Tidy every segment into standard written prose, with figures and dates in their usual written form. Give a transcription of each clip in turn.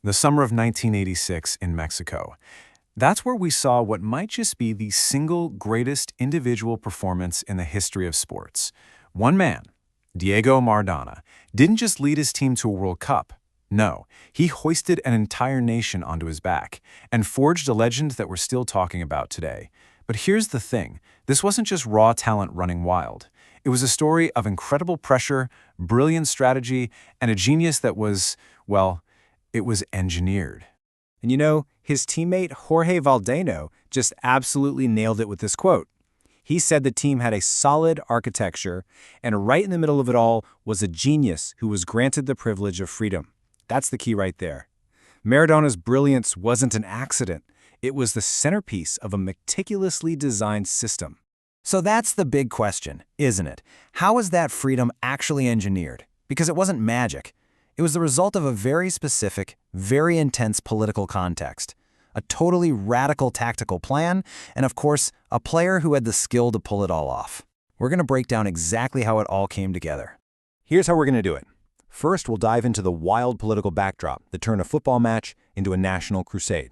the summer of 1986 in Mexico. That's where we saw what might just be the single greatest individual performance in the history of sports. One man, Diego Maradona, didn't just lead his team to a World Cup. No, he hoisted an entire nation onto his back and forged a legend that we're still talking about today. But here's the thing, this wasn't just raw talent running wild. It was a story of incredible pressure, brilliant strategy, and a genius that was, well, it was engineered. And you know, his teammate Jorge Valdano just absolutely nailed it with this quote. He said the team had a solid architecture, and right in the middle of it all was a genius who was granted the privilege of freedom. That's the key right there. Maradona's brilliance wasn't an accident. It was the centerpiece of a meticulously designed system. So that's the big question, isn't it? How was that freedom actually engineered? Because it wasn't magic. It was the result of a very specific, very intense political context, a totally radical tactical plan, and of course, a player who had the skill to pull it all off. We're going to break down exactly how it all came together. Here's how we're going to do it. First, we'll dive into the wild political backdrop that turned a football match into a national crusade.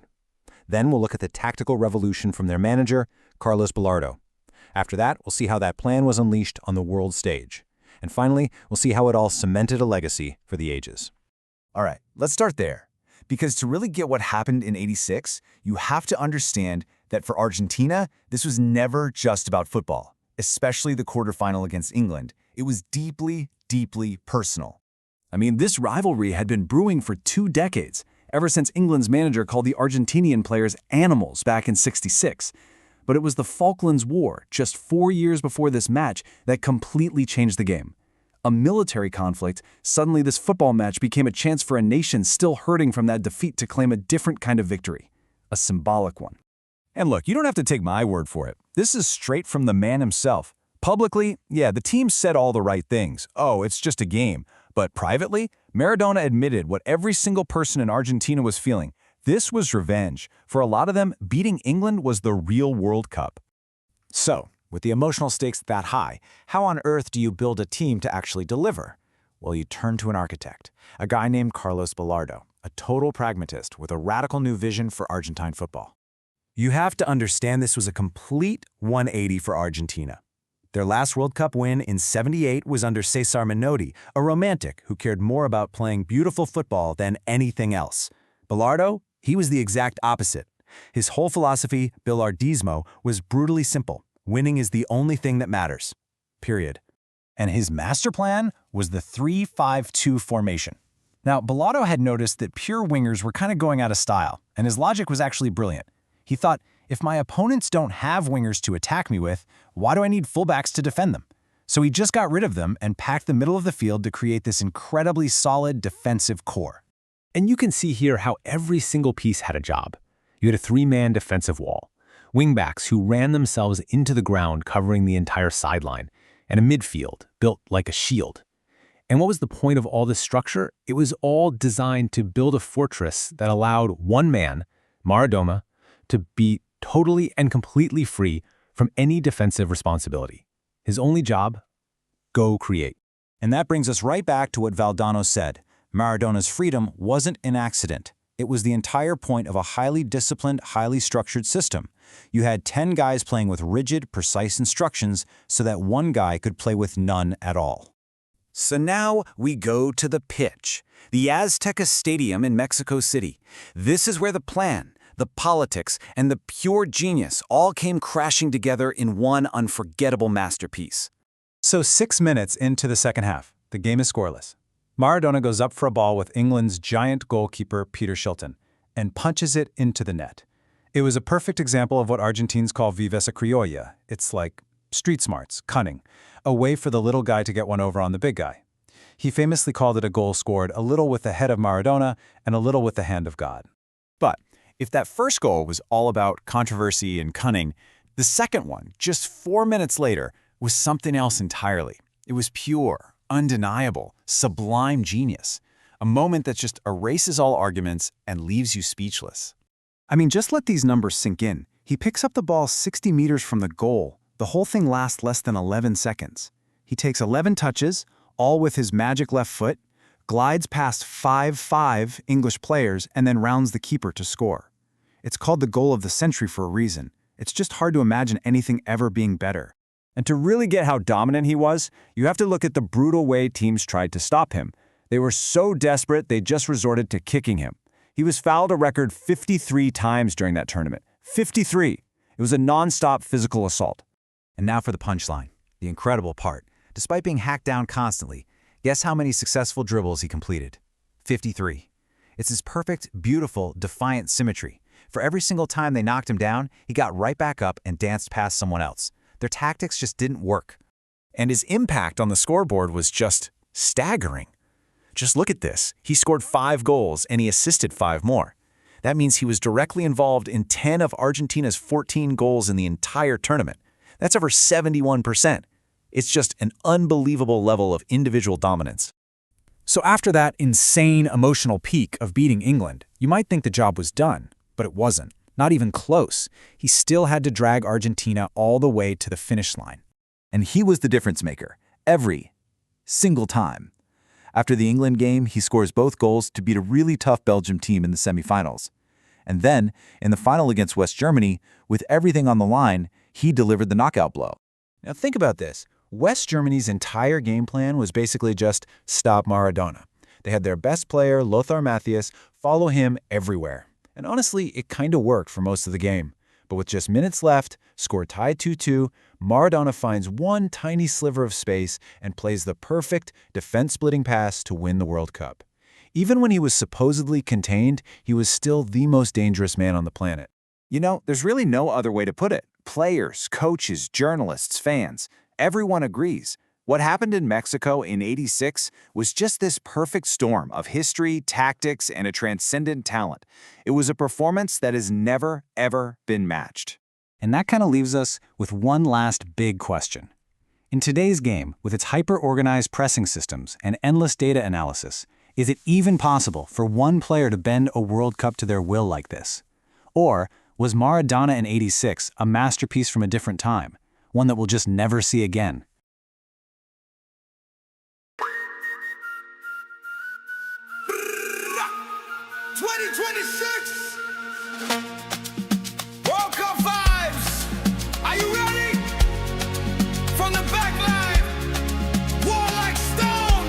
Then we'll look at the tactical revolution from their manager, Carlos Bilardo. After that, we'll see how that plan was unleashed on the world stage. And finally, we'll see how it all cemented a legacy for the ages. All right, let's start there. Because to really get what happened in '86, you have to understand that for Argentina, this was never just about football, especially the quarterfinal against England. It was deeply, deeply personal. I mean, this rivalry had been brewing for 2 decades, ever since England's manager called the Argentinian players animals back in '66. But it was the Falklands War, just 4 years before this match, that completely changed the game. A military conflict, suddenly this football match became a chance for a nation still hurting from that defeat to claim a different kind of victory, a symbolic one. And look, you don't have to take my word for it. This is straight from the man himself. Publicly, yeah, the team said all the right things. Oh, it's just a game. But privately, Maradona admitted what every single person in Argentina was feeling. This was revenge. For a lot of them, beating England was the real World Cup. So, with the emotional stakes that high, how on earth do you build a team to actually deliver? Well, you turn to an architect, a guy named Carlos Bilardo, a total pragmatist with a radical new vision for Argentine football. You have to understand this was a complete 180 for Argentina. Their last World Cup win in '78 was under Cesar Menotti, a romantic who cared more about playing beautiful football than anything else. Bilardo, he was the exact opposite. His whole philosophy, Bilardismo, was brutally simple. Winning is the only thing that matters. Period. And his master plan was the 3-5-2 formation. Now, Bilardo had noticed that pure wingers were kind of going out of style, and his logic was actually brilliant. He thought, if my opponents don't have wingers to attack me with, why do I need fullbacks to defend them? So he just got rid of them and packed the middle of the field to create this incredibly solid defensive core. And you can see here how every single piece had a job. You had a 3-man defensive wall, wingbacks who ran themselves into the ground covering the entire sideline, and a midfield built like a shield. And what was the point of all this structure? It was all designed to build a fortress that allowed one man, Maradona, to be totally and completely free from any defensive responsibility. His only job? Go create. And that brings us right back to what Valdano said. Maradona's freedom wasn't an accident. It was the entire point of a highly disciplined, highly structured system. You had 10 guys playing with rigid, precise instructions so that one guy could play with none at all. So now we go to the pitch, the Azteca Stadium in Mexico City. This is where the plan, the politics, and the pure genius all came crashing together in one unforgettable masterpiece. So 6 minutes into the second half, the game is scoreless. Maradona goes up for a ball with England's giant goalkeeper Peter Shilton and punches it into the net. It was a perfect example of what Argentines call viveza criolla. It's like street smarts, cunning, a way for the little guy to get one over on the big guy. He famously called it a goal scored a little with the head of Maradona and a little with the hand of God. But if that first goal was all about controversy and cunning, the second one, just 4 minutes later, was something else entirely. It was pure, undeniable, sublime genius. A moment that just erases all arguments and leaves you speechless. I mean, just let these numbers sink in. He picks up the ball 60 meters from the goal. The whole thing lasts less than 11 seconds. He takes 11 touches, all with his magic left foot, glides past 5 English players, and then rounds the keeper to score. It's called the goal of the century for a reason. It's just hard to imagine anything ever being better. And to really get how dominant he was, you have to look at the brutal way teams tried to stop him. They were so desperate they just resorted to kicking him. He was fouled a record 53 times during that tournament. 53! It was a non-stop physical assault. And now for the punchline, the incredible part. Despite being hacked down constantly, guess how many successful dribbles he completed? 53. It's his perfect, beautiful, defiant symmetry. For every single time they knocked him down, he got right back up and danced past someone else. Their tactics just didn't work. And his impact on the scoreboard was just staggering. Just look at this. He scored 5 goals and he assisted 5 more. That means he was directly involved in 10 of Argentina's 14 goals in the entire tournament. That's over 71%. It's just an unbelievable level of individual dominance. So after that insane emotional peak of beating England, you might think the job was done, but it wasn't. Not even close. He still had to drag Argentina all the way to the finish line. And he was the difference maker, every single time. After the England game, he scores both goals to beat a really tough Belgium team in the semifinals. And then, in the final against West Germany, with everything on the line, he delivered the knockout blow. Now think about this. West Germany's entire game plan was basically just stop Maradona. They had their best player, Lothar Matthäus, follow him everywhere. And honestly, it kind of worked for most of the game. But with just minutes left, score tied 2-2, Maradona finds one tiny sliver of space and plays the perfect defense-splitting pass to win the World Cup. Even when he was supposedly contained, he was still the most dangerous man on the planet. You know, there's really no other way to put it. Players, coaches, journalists, fans, everyone agrees. What happened in Mexico in '86 was just this perfect storm of history, tactics, and a transcendent talent. It was a performance that has never, ever been matched. And that kind of leaves us with one last big question. In today's game, with its hyper-organized pressing systems and endless data analysis, is it even possible for one player to bend a World Cup to their will like this? Or was Maradona in '86 a masterpiece from a different time, one that we'll just never see again? World Cup vibes. Are you ready? From the back line, war like stone.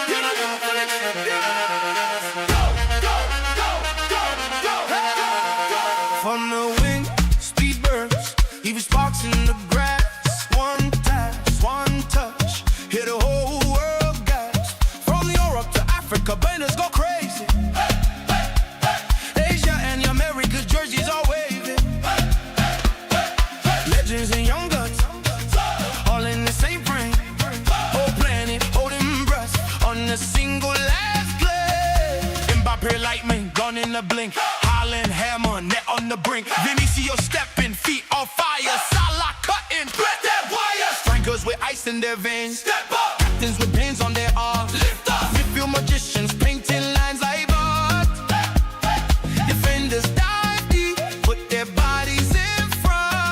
You know what, Felix? Go, go, go, go, go, go. From the wing, speed burns. He was sparks in the grass. One touch, one touch. Hit a whole world gas. From Europe to Africa, banners go crazy. Asia and America's jerseys are waving. Legends and young guns, all in the same frame. Whole planet holding breath on a single last play. Mbappe lightning, gone in the blink. Haaland hammer, net on the brink. Vinicius stepping, feet on fire. Salah cutting, thread that wire. Strikers with ice in their veins. Step up. Captains with pins on their arms. Lift up. Midfield magicians painting lines like art. Defenders dive deep, put their bodies in front.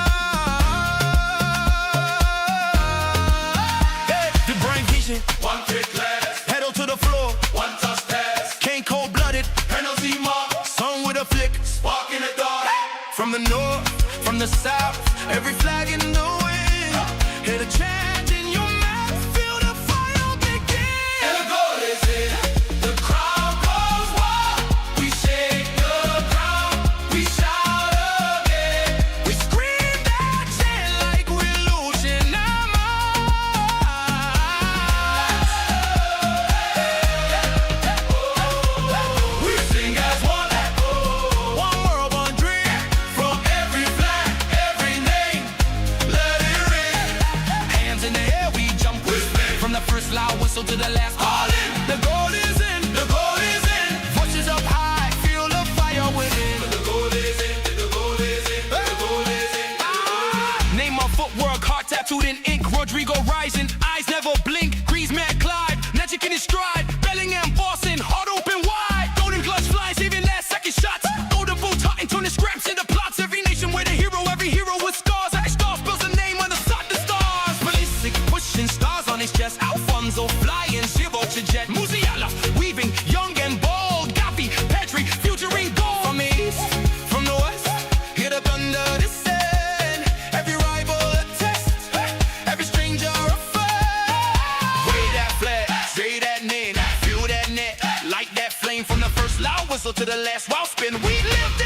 Hey, the brain vision, one quick glass. Pedal to the floor, one touch pass. Kane cold-blooded, penalty mark. Song with a flick, spark in the dark. From the north, from the south, every flag in the wind. Hear the chant in your mouth, feel the fire begin. And the goal is in, the crowd goes wild. We shake the ground, we shout again. We scream that chant like we're losing our minds. We sing as one world, one dream. From every flag, every name, loud whistle to the last while spin. We lived